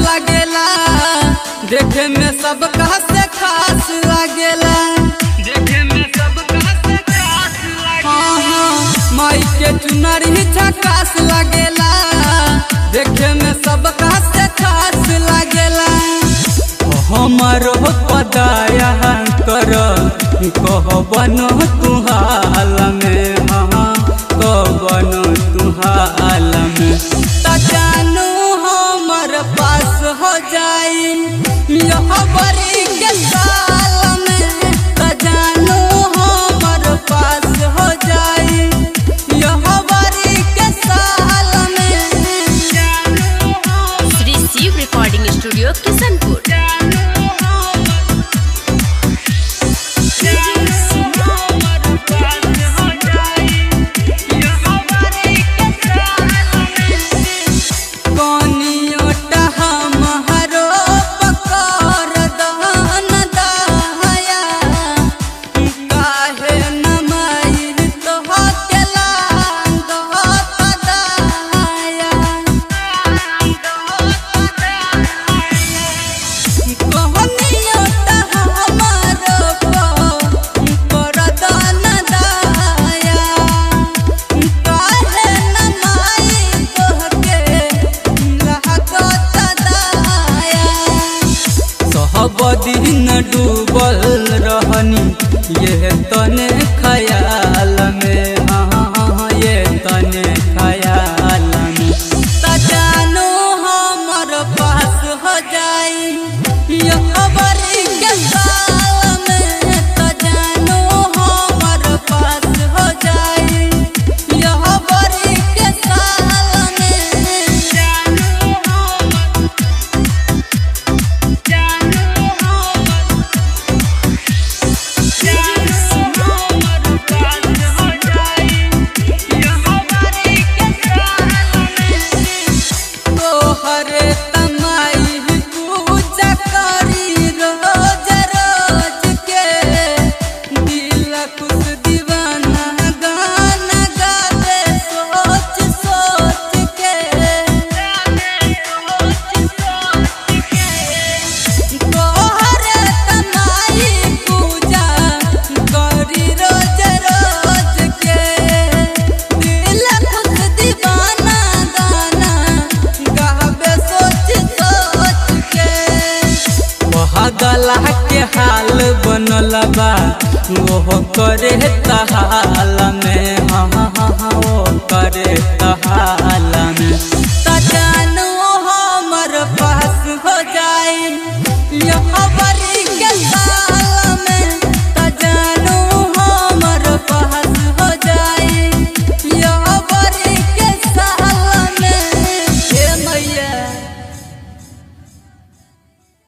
लगेला, देखे में सब कहा से खास लगेला, देखे में सब कहा से खास लगेला। माई के चुनरी झकास लगेला, देखे में सब कहा से खास लगेला। हमारो पदाया कर कहबन तुहाल में, कहबन तुहाल में त जानू हमर पास हो जाई यह बरी के साल में, त जानू हमर पास हो जाई यह बरी के साल में। Shri Shiv recording studio Kishanpur. दिन डूबल रहनी ये तने ख्याल में, ये तने ख्याल में त जानू हमर पास हो जाई यह बरी के साल में, त जानू हमर पास हो जाई यह बरी के साल में। गला के हाल बनल बा वो करे तहाल